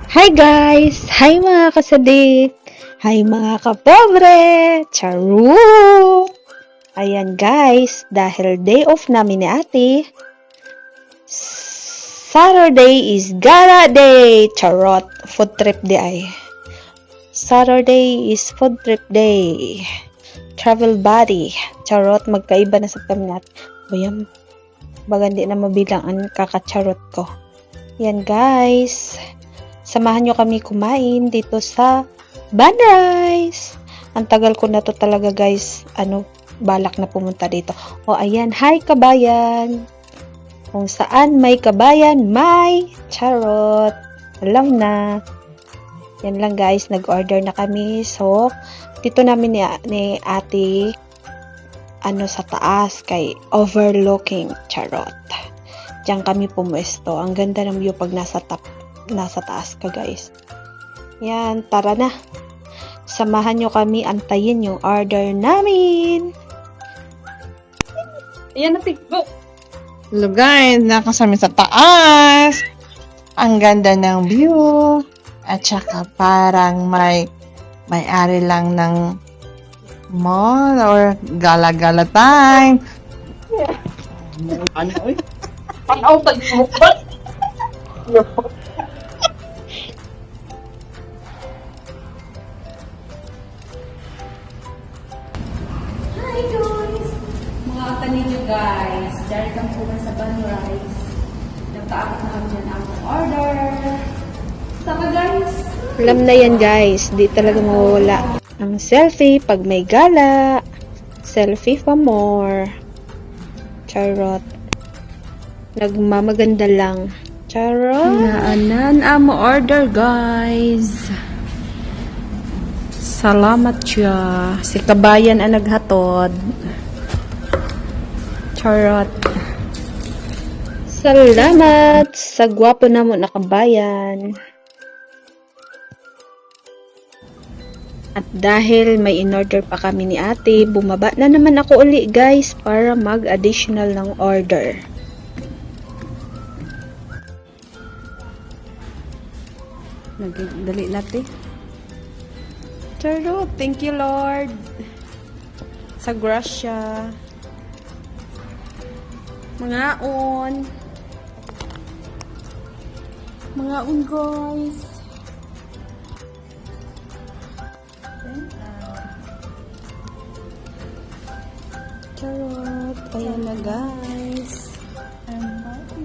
Hi guys! Hi mga kasadik! Hi mga kapobre! Charu! Ayan guys, dahil day off namin ni ate, Saturday is gala day! Charot! Food trip day ay. Saturday is food trip day. Travel buddy. Charot, magkaiba na sa kami natin. Bayam, baga hindi na mabilang ang kakacharot ko. Yan guys. Samahan nyo kami kumain dito sa Banrice. Ang tagal ko na to talaga guys. Balak na pumunta dito. O ayan, hi kabayan. Kung saan may kabayan, may charot. Alam na. Yan lang guys, nag-order na kami. So, dito namin ni ate sa taas kay overlooking charot. Diyan kami pumuesto. Ang ganda ng view pag nasa taas ka guys. Yan, tara na. Samahan nyo kami antayin yung order namin. Ayan na, go! Hello guys, nakasami sa taas. Ang ganda ng view. At saka parang may-ari lang ng mall or gala-gala time. Ano pag-mukbang? Hi guys! Mga katanin nyo guys, dahil kang puman sa Banrice. Nagkaabot na kami dyan ang order. Tama guys! Alam na yan guys, di talaga mawawala. Ang selfie pag may gala. Selfie for more. Charot. Nagmamaganda lang. Charot. Naanan amo order guys. Salamat siya. Si kabayan ang naghatod. Charot. Salamat sa gwapo na mo na kabayan. At dahil may in-order pa kami ni ate, bumaba na naman ako uli guys para mag-additional ng order. Nagdali natin. Charot. Thank you Lord. Sa grasya. Mangaon. Mangaon guys. Charot. Ayan na guys. I'm happy.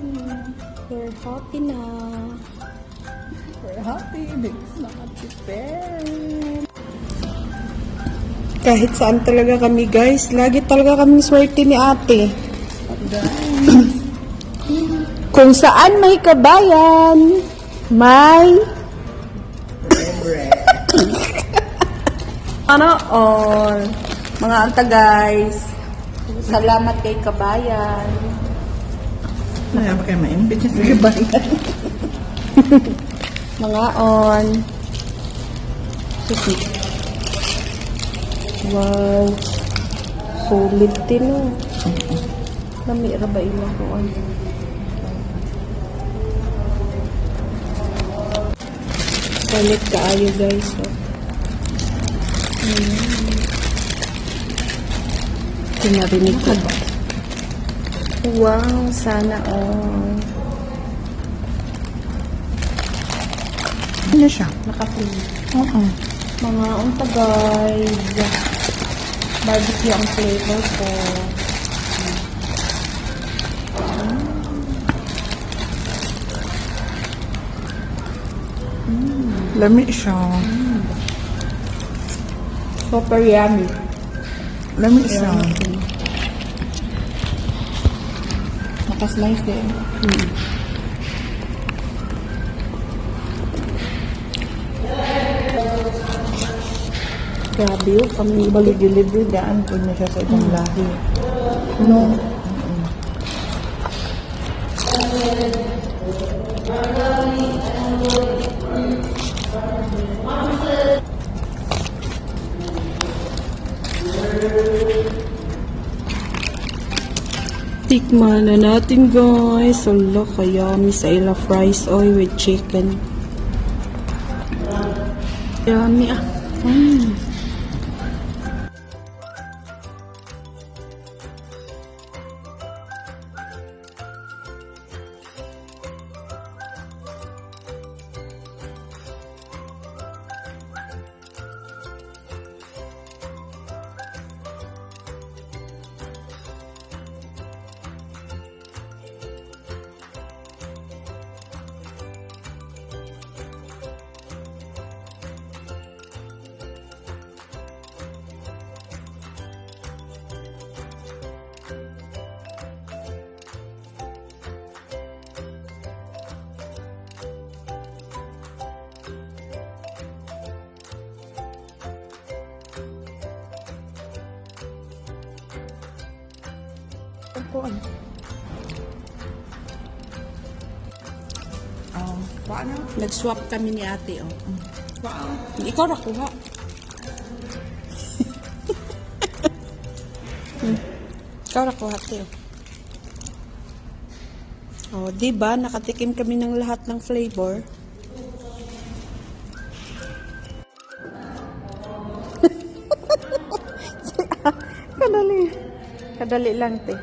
We're happy na. We're happy because nakatipid. Kahit saan talaga kami guys. Lagi talaga kami swerte ni ate. Kung saan may kabayan, may all. Mga anta guys. Salamat kay kabayan. Kaya ba kayo ma-invite sa kabayan? Mga on. Sige. Wow. Solid din o. Namira ba ilang ko ano? Solid kaayo guys. Tinarinig ko ba? Wow, sana all. Ano siya? Naka-free. Oo. Mga unta guys. Barbecue ang flavor ko. Lami siya. Super yummy. Lami siya. Naka-slice din. Grabe yun. Kami Bali-delivery daan po na siya sa ibang lahi. No? Tikman na natin guys. Ala, kaya yummy sa ila fries oil with chicken. Yummy ah. Kuan. Oh, paano? Nag-swap kami ni ate, oh. Wow. Ikaw nakuha. Ikaw nakuha, ate, oh. Oh, di ba nakatikim kami ng lahat ng flavor? Kadali. Kadali lang, te.